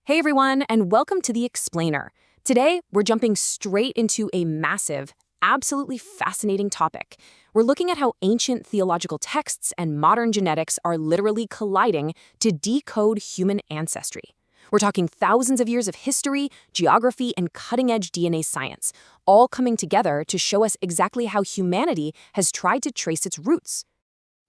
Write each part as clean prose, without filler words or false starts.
Hey everyone, and welcome to The Explainer. Today, we're jumping straight into a massive, absolutely fascinating topic. We're looking at how ancient theological texts and modern genetics are literally colliding to decode human ancestry. We're talking thousands of years of history, geography, and cutting-edge DNA science, all coming together to show us exactly how humanity has tried to trace its roots.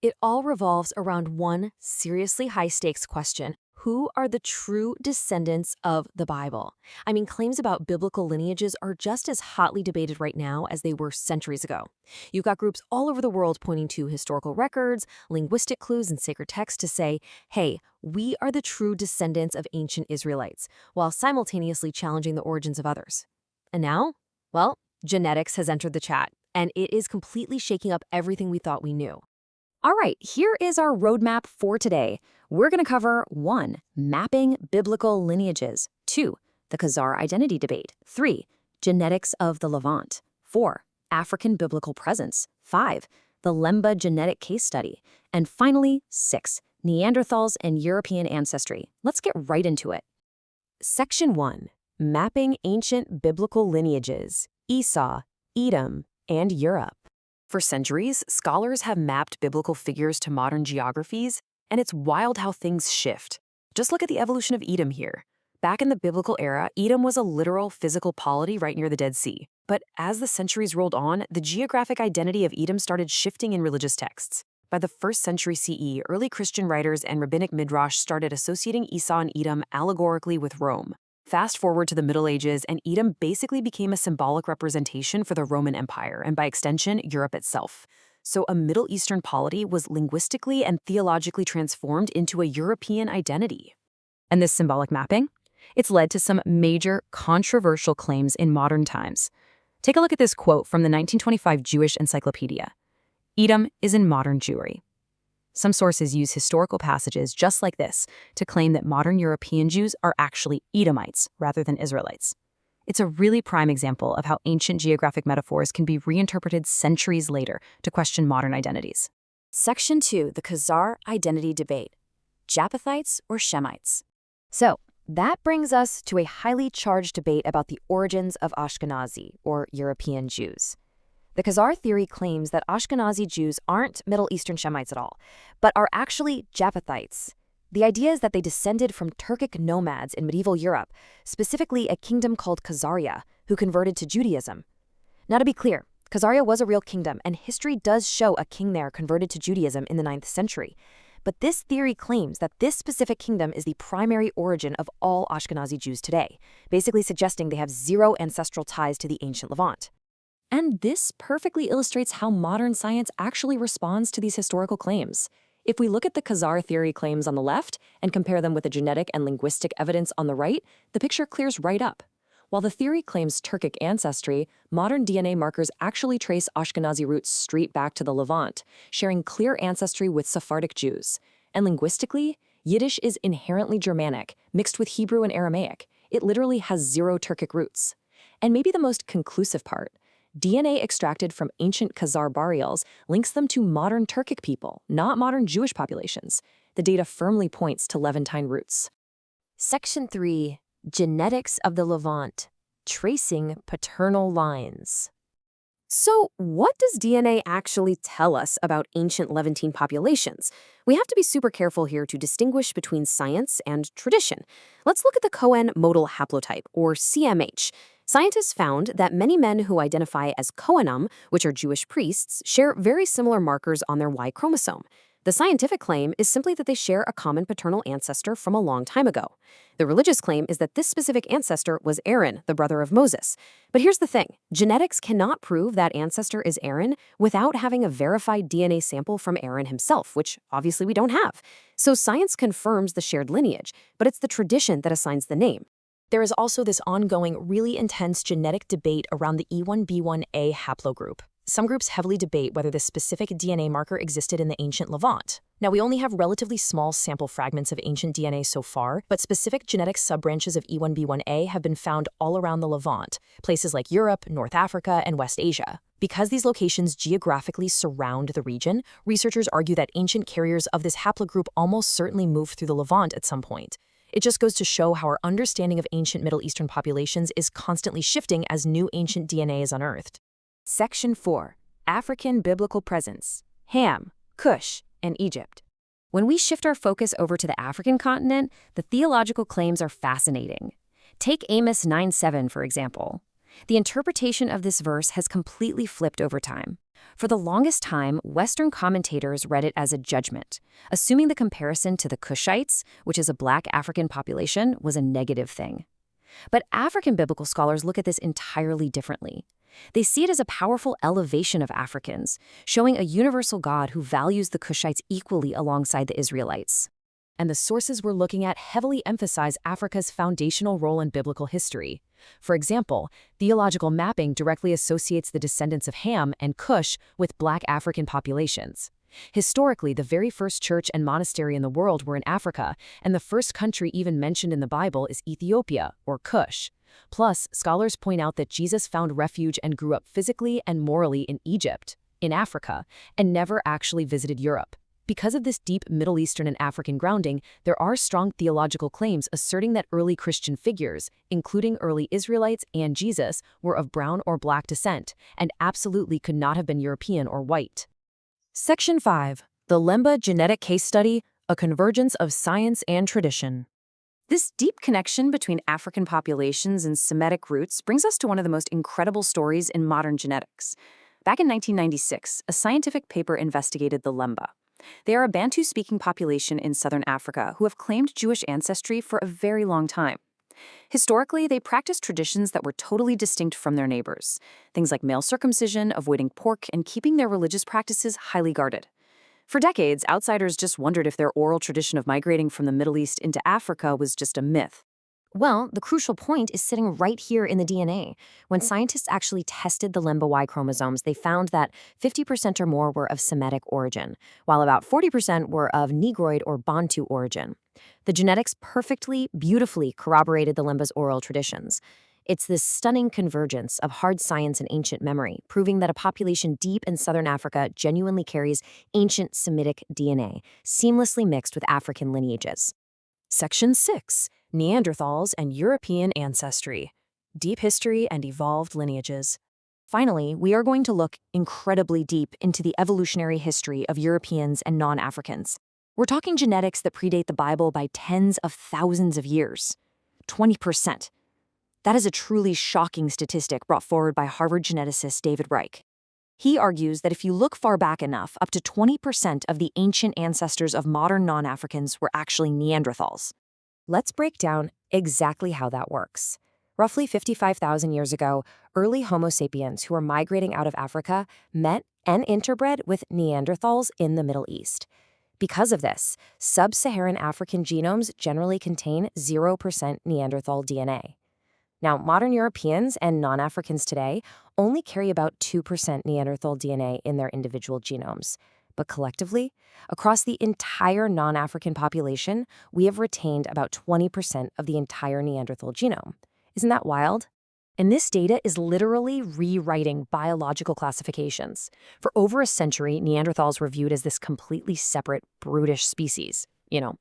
It all revolves around one seriously high-stakes question. Who are the true descendants of the Bible? I mean, claims about biblical lineages are just as hotly debated right now as they were centuries ago. You've got groups all over the world pointing to historical records, linguistic clues, and sacred texts to say, hey, we are the true descendants of ancient Israelites, while simultaneously challenging the origins of others. And now, well, genetics has entered the chat, and it is completely shaking up everything we thought we knew. All right, here is our roadmap for today. We're going to cover 1. Mapping biblical lineages. 2. The Khazar identity debate. 3. Genetics of the Levant. 4. African biblical presence. 5. The Lemba genetic case study. And finally, 6. Neanderthals and European ancestry. Let's get right into it. Section 1. Mapping ancient biblical lineages. Esau, Edom, and Europe. For centuries, scholars have mapped biblical figures to modern geographies, and it's wild how things shift. Just look at the evolution of Edom here. Back in the biblical era, Edom was a literal physical polity right near the Dead Sea. But as the centuries rolled on, the geographic identity of Edom started shifting in religious texts. By the 1st century CE, early Christian writers and rabbinic midrash started associating Esau and Edom allegorically with Rome. Fast forward to the Middle Ages, and Edom basically became a symbolic representation for the Roman Empire, and by extension, Europe itself. So a Middle Eastern polity was linguistically and theologically transformed into a European identity. And this symbolic mapping? It's led to some major controversial claims in modern times. Take a look at this quote from the 1925 Jewish Encyclopedia. Edom is in modern Jewry. Some sources use historical passages just like this to claim that modern European Jews are actually Edomites rather than Israelites. It's a really prime example of how ancient geographic metaphors can be reinterpreted centuries later to question modern identities. Section 2, the Khazar identity debate. Japhethites or Shemites? So, that brings us to a highly charged debate about the origins of Ashkenazi, or European Jews. The Khazar theory claims that Ashkenazi Jews aren't Middle Eastern Shemites at all, but are actually Japhethites. The idea is that they descended from Turkic nomads in medieval Europe, specifically a kingdom called Khazaria, who converted to Judaism. Now to be clear, Khazaria was a real kingdom, and history does show a king there converted to Judaism in the 9th century. But this theory claims that this specific kingdom is the primary origin of all Ashkenazi Jews today, basically suggesting they have zero ancestral ties to the ancient Levant. And this perfectly illustrates how modern science actually responds to these historical claims. If we look at the Khazar theory claims on the left and compare them with the genetic and linguistic evidence on the right, the picture clears right up. While the theory claims Turkic ancestry, modern DNA markers actually trace Ashkenazi roots straight back to the Levant, sharing clear ancestry with Sephardic Jews. And linguistically, Yiddish is inherently Germanic, mixed with Hebrew and Aramaic. It literally has zero Turkic roots. And maybe the most conclusive part, DNA extracted from ancient Khazar burials links them to modern Turkic people, not modern Jewish populations. The data firmly points to Levantine roots. Section 3. Genetics of the Levant. Tracing paternal lines. So, what does DNA actually tell us about ancient Levantine populations? We have to be super careful here to distinguish between science and tradition. Let's look at the Cohen modal haplotype, or CMH. Scientists found that many men who identify as Kohanim, which are Jewish priests, share very similar markers on their Y chromosome. The scientific claim is simply that they share a common paternal ancestor from a long time ago. The religious claim is that this specific ancestor was Aaron, the brother of Moses. But here's the thing, genetics cannot prove that ancestor is Aaron without having a verified DNA sample from Aaron himself, which obviously we don't have. So science confirms the shared lineage, but it's the tradition that assigns the name. There is also this ongoing, really intense genetic debate around the E1B1A haplogroup. Some groups heavily debate whether this specific DNA marker existed in the ancient Levant. Now, we only have relatively small sample fragments of ancient DNA so far, but specific genetic subbranches of E1B1A have been found all around the Levant, places like Europe, North Africa, and West Asia. Because these locations geographically surround the region, researchers argue that ancient carriers of this haplogroup almost certainly moved through the Levant at some point. It just goes to show how our understanding of ancient Middle Eastern populations is constantly shifting as new ancient DNA is unearthed. Section 4. African Biblical Presence. Ham, Cush, and Egypt. When we shift our focus over to the African continent, the theological claims are fascinating. Take Amos 9:7, for example. The interpretation of this verse has completely flipped over time. For the longest time, Western commentators read it as a judgment, assuming the comparison to the Cushites, which is a black African population, was a negative thing. But African biblical scholars look at this entirely differently. They see it as a powerful elevation of Africans, showing a universal God who values the Cushites equally alongside the Israelites. And the sources we're looking at heavily emphasize Africa's foundational role in biblical history. For example, theological mapping directly associates the descendants of Ham and Cush with black African populations. Historically, the very first church and monastery in the world were in Africa, and the first country even mentioned in the Bible is Ethiopia, or Cush. Plus, scholars point out that Jesus found refuge and grew up physically and morally in Egypt, in Africa, and never actually visited Europe. Because of this deep Middle Eastern and African grounding, there are strong theological claims asserting that early Christian figures, including early Israelites and Jesus, were of brown or black descent, and absolutely could not have been European or white. Section 5. The Lemba Genetic Case Study, a Convergence of Science and Tradition. This deep connection between African populations and Semitic roots brings us to one of the most incredible stories in modern genetics. Back in 1996, a scientific paper investigated the Lemba. They are a Bantu-speaking population in southern Africa who have claimed Jewish ancestry for a very long time. Historically, they practiced traditions that were totally distinct from their neighbors, things like male circumcision, avoiding pork, and keeping their religious practices highly guarded. For decades, outsiders just wondered if their oral tradition of migrating from the Middle East into Africa was just a myth. Well, the crucial point is sitting right here in the DNA. When scientists actually tested the Lemba Y chromosomes, they found that 50% or more were of Semitic origin, while about 40% were of Negroid or Bantu origin. The genetics perfectly, beautifully corroborated the Lemba's oral traditions. It's this stunning convergence of hard science and ancient memory, proving that a population deep in southern Africa genuinely carries ancient Semitic DNA, seamlessly mixed with African lineages. Section 6. Neanderthals and European Ancestry. Deep History and Evolved Lineages. Finally, we are going to look incredibly deep into the evolutionary history of Europeans and non-Africans. We're talking genetics that predate the Bible by tens of thousands of years. 20%. That is a truly shocking statistic brought forward by Harvard geneticist David Reich. He argues that if you look far back enough, up to 20% of the ancient ancestors of modern non-Africans were actually Neanderthals. Let's break down exactly how that works. Roughly 55,000 years ago, early Homo sapiens who were migrating out of Africa met and interbred with Neanderthals in the Middle East. Because of this, sub-Saharan African genomes generally contain 0% Neanderthal DNA. Now, modern Europeans and non-Africans today only carry about 2% Neanderthal DNA in their individual genomes. But collectively, across the entire non-African population, we have retained about 20% of the entire Neanderthal genome. Isn't that wild? And this data is literally rewriting biological classifications. For over a century, Neanderthals were viewed as this completely separate, brutish species.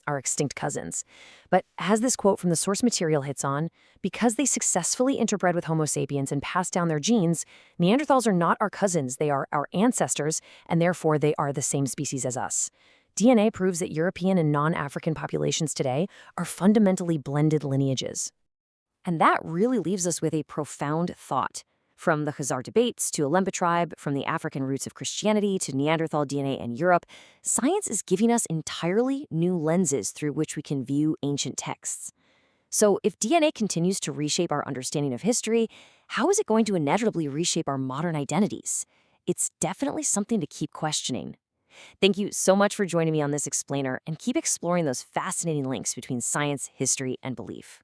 Our extinct cousins. But as this quote from the source material hits on, because they successfully interbred with Homo sapiens and passed down their genes, Neanderthals are not our cousins, they are our ancestors, and therefore they are the same species as us. DNA proves that European and non-African populations today are fundamentally blended lineages. And that really leaves us with a profound thought. From the Khazar debates to a Lemba tribe, from the African roots of Christianity to Neanderthal DNA in Europe, science is giving us entirely new lenses through which we can view ancient texts. So if DNA continues to reshape our understanding of history, how is it going to inevitably reshape our modern identities? It's definitely something to keep questioning. Thank you so much for joining me on this explainer, and keep exploring those fascinating links between science, history, and belief.